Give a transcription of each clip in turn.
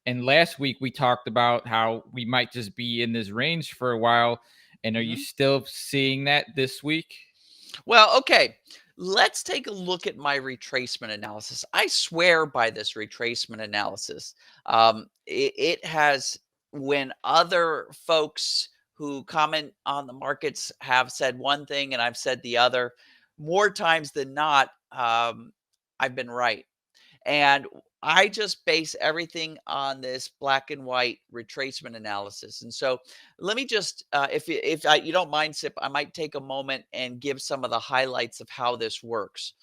And last week we talked about how we might just be in this range for a while. And are you Mhm. still seeing that this week? Well, okay. Let's take a look at my retracement analysis. I swear by this retracement analysis. It has, when other folks who comment on the markets have said one thing and I've said the other, more times than not, I've been right. And I just base everything on this black and white retracement analysis. And so let me just, you don't mind, Sip, I might take a moment and give some of the highlights of how this works.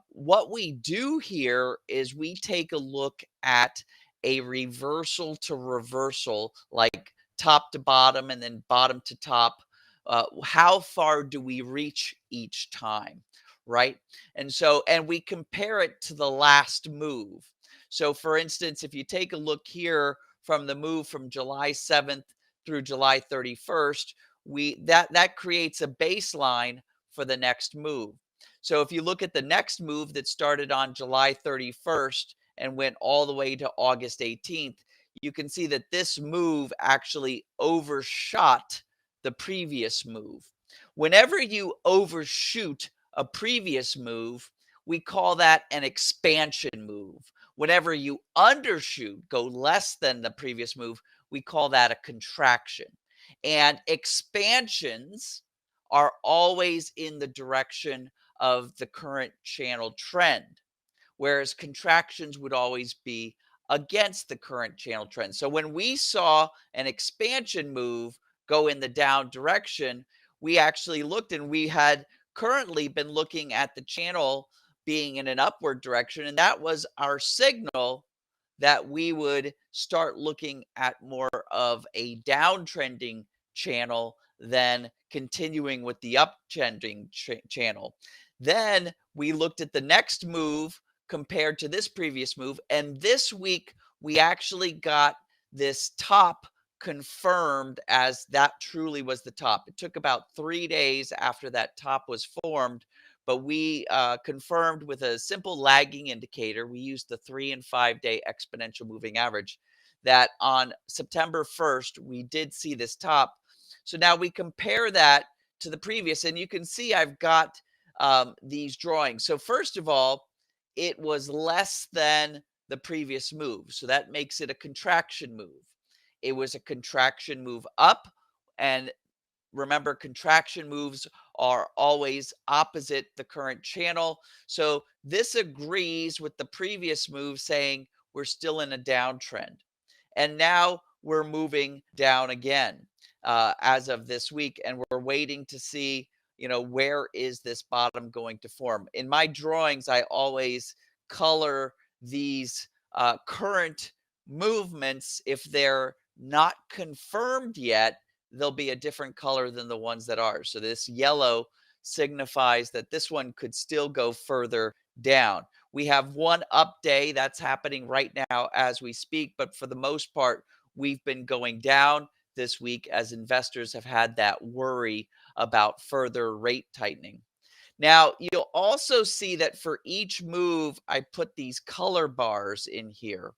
What we do here is we take a look at a reversal to reversal, like top to bottom and then bottom to top. How far do we reach each time? Right. And we compare it to the last move. So for instance, if you take a look here from the move from July 7th through July 31st, that creates a baseline for the next move. So if you look at the next move that started on July 31st and went all the way to August 18th, you can see that this move actually overshot the previous move. Whenever you overshoot a previous move, we call that an expansion move. Whenever you undershoot, go less than the previous move, we call that a contraction. And expansions are always in the direction of the current channel trend, whereas contractions would always be against the current channel trend. So when we saw an expansion move go in the down direction, we actually looked and we had currently been looking at the channel being in an upward direction. And that was our signal that we would start looking at more of a downtrending channel than continuing with the uptrending channel. Then we looked at the next move compared to this previous move. And this week, we actually got this top confirmed as that truly was the top. It took about 3 days after that top was formed, but we confirmed with a simple lagging indicator. We used the 3 and 5 day exponential moving average that on September 1st, we did see this top. So now we compare that to the previous, and you can see I've got these drawings. So first of all, it was less than the previous move. So that makes it a contraction move. It was a contraction move up. And remember, contraction moves are always opposite the current channel. So this agrees with the previous move saying we're still in a downtrend. And now we're moving down again as of this week. And we're waiting to see, where is this bottom going to form? In my drawings, I always color these current movements. If they're not confirmed yet, they'll be a different color than the ones that are. So this yellow signifies that this one could still go further down. We have one up day that's happening right now as we speak, but for the most part, we've been going down this week as investors have had that worry about further rate tightening. Now, you'll also see that for each move, I put these color bars in here.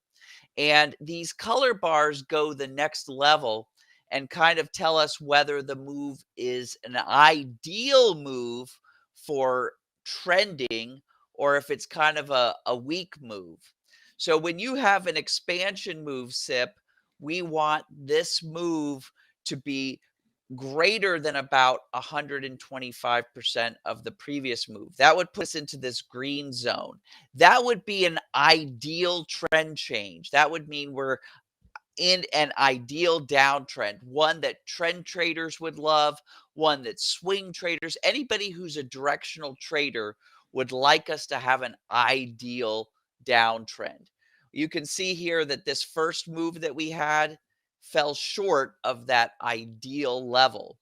And these color bars go the next level and kind of tell us whether the move is an ideal move for trending or if it's kind of a weak move. So when you have an expansion move, SIP, we want this move to be greater than about 125% of the previous move. That would put us into this green zone. That would be an ideal trend change. That would mean we're in an ideal downtrend, one that trend traders would love, one that swing traders, anybody who's a directional trader would like us to have an ideal downtrend. You can see here that this first move that we had fell short of that ideal level.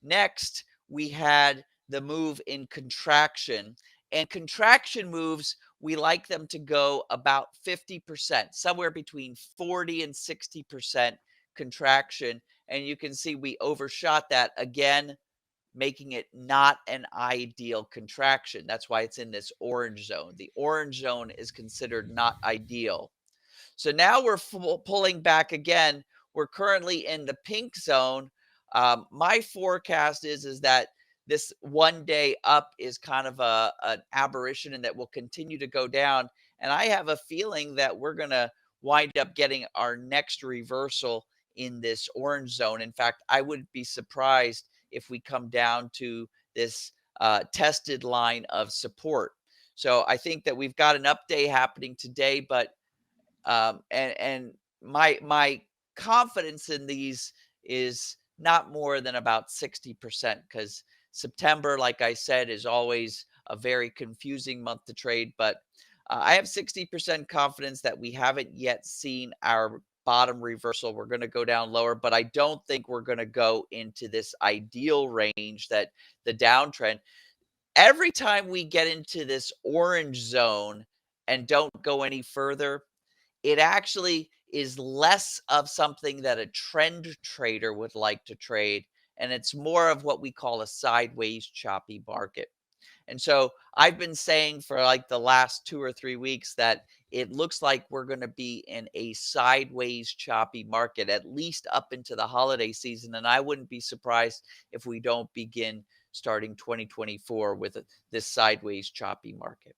Next, we had the move in contraction. And contraction moves, we like them to go about 50%, somewhere between 40 and 60% contraction. And you can see we overshot that again, making it not an ideal contraction. That's why it's in this orange zone. The orange zone is considered not ideal. So now we're pulling back again. We're currently in the pink zone. My forecast is that this one day up is kind of an aberration and that will continue to go down. And I have a feeling that we're going to wind up getting our next reversal in this orange zone. In fact, I would be surprised if we come down to this tested line of support. So I think that we've got an up day happening today, but and my confidence in these is not more than about 60% because September, like I said, is always a very confusing month to trade. But I have 60% confidence that we haven't yet seen our bottom reversal. We're going to go down lower, but I don't think we're going to go into this ideal range that the downtrend. Every time we get into this orange zone and don't go any further, it actually is less of something that a trend trader would like to trade, and it's more of what we call a sideways choppy market. And so I've been saying for like the last 2 or 3 weeks that it looks like we're going to be in a sideways choppy market at least up into the holiday season, and I wouldn't be surprised if we don't begin starting 2024 with this sideways choppy market.